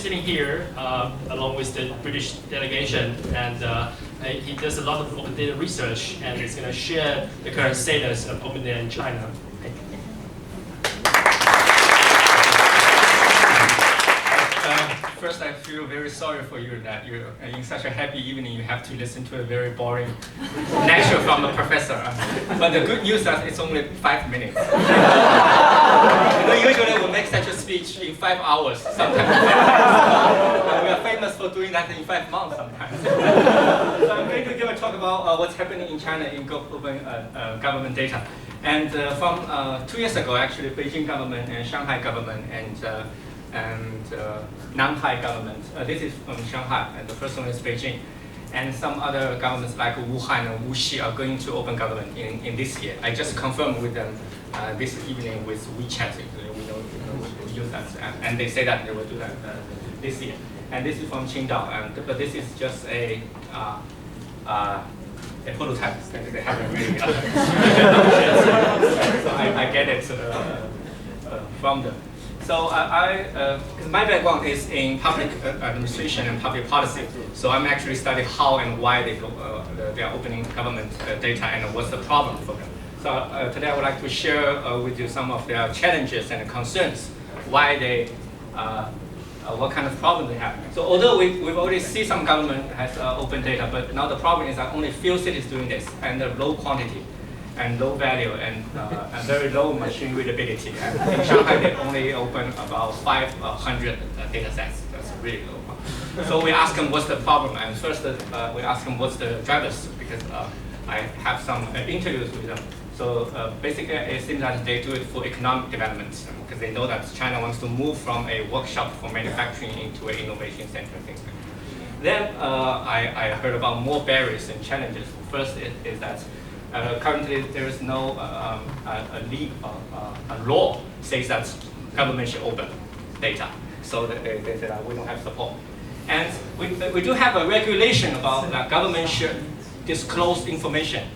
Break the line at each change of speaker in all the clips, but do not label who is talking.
sitting here along with the British delegation, and he does a lot of open data research, and he's going to share the current status of open data in China.
First, I feel very sorry for you that you're in such a happy evening you have to listen to a very boring lecture from the professor. But the good news is that it's only 5 minutes. Usually we make such a speech in 5 hours, sometimes. We are famous for doing that in 5 months sometimes. So I'm going to give a talk about what's happening in China in open government data. And from 2 years ago, actually, Beijing government and Shanghai government and Nanhai government. This is from Shanghai, and the first one is Beijing. And some other governments like Wuhan and Wuxi are going to open government in this year. I just confirmed with them this evening with WeChat. We use that, and they say that they will do that this year. And this is from Qingdao, but this is just a prototype. They haven't really. So I get it from them. So my background is in public administration and public policy. So I'm actually studying how and why they are opening government data and what's the problem for them. So today I would like to share with you some of their challenges and concerns, why they, what kind of problem they have. So although we've already seen some government has open data, but now the problem is that only few cities doing this and the low quantity and low value and very low machine readability. And in Shanghai, they only open about 500 data sets. That's really low. So we ask them what's the problem, and first we ask them what's the drivers, because I have some interviews with them. So basically, it seems that they do it for economic development, because they know that China wants to move from a workshop for manufacturing into an innovation center. Things like that. Then I heard about more barriers and challenges. First is that currently, there is no a law says that government should open data. So they say that we don't have support. And we do have a regulation about that government should disclose information.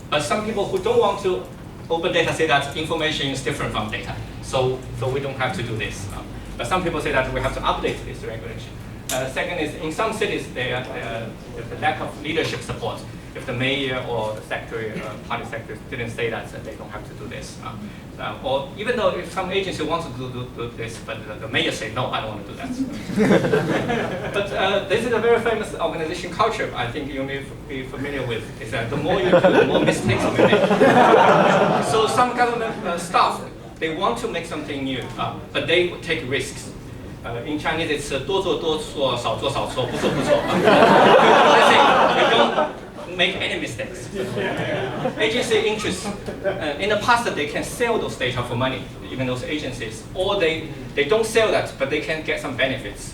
But some people who don't want to open data say that information is different from data. So we don't have to do this. But some people say that we have to update this regulation. Second is, in some cities, there's a lack of leadership support. If the mayor or the secretary, party secretary didn't say that, they don't have to do this. Or even though if some agency wants to do this, but the mayor say, no, I don't want to do that. But this is a very famous organization culture I think you may be familiar with, is that the more you do, the more mistakes you make. So some government staff, they want to make something new, but they take risks. In Chinese, it's 多做多错，少做少错，不做不错。You don't make any mistakes. Agency interests, in the past they can sell those data for money, even those agencies, or they don't sell that, but they can get some benefits.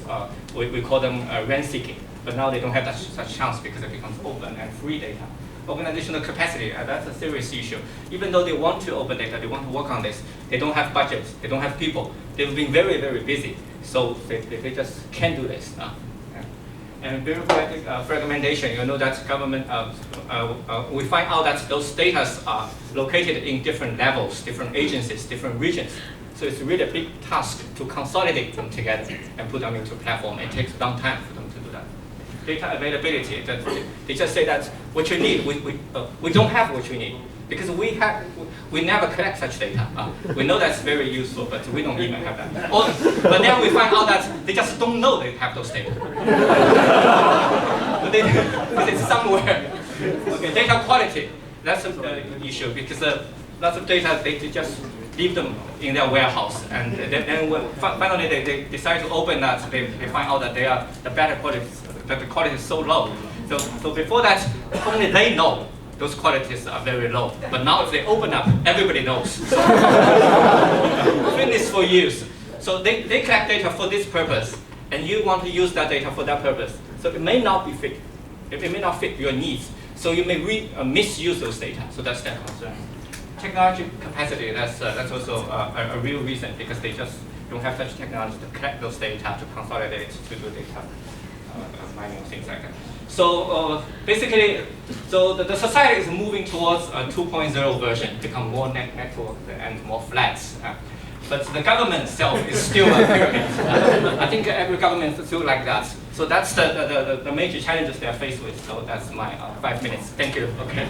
We call them rent seeking, but now they don't have such chance because it becomes open and free data. Organizational capacity, that's a serious issue. Even though they want to open data, they want to work on this, they don't have budgets, they don't have people. They've been very, very busy, so they just can't do this. And bureaucratic fragmentation, you know that government, we find out that those data are located in different levels, different agencies, different regions. So it's really a big task to consolidate them together and put them into a platform. It takes a long time for them to do that. Data availability, they just say that what you need, we don't have what you need. Because we never collect such data. We know that's very useful, but we don't even have that. But then we find out that they just don't know they have those data. But it's somewhere. Okay, data quality, that's an issue, because lots of data, they just leave them in their warehouse. And then when finally they decide to open that, they find out that they are the better quality, that the quality is so low. So before that, only they know those qualities are very low. But now if they open up, everybody knows. Finished for use. So they collect data for this purpose, and you want to use that data for that purpose. So it may not be fit. It may not fit your needs. So you may misuse those data. So that's their concern. Technology capacity, that's also a real reason, because they just don't have such technology to collect those data, to consolidate, to do data mining, things like that. So basically, so the society is moving towards a 2.0 version, become more networked and more flat. but the government itself is still a pyramid. I think every government is still like that. So that's the major challenges they are faced with. So that's my 5 minutes. Thank you. Okay.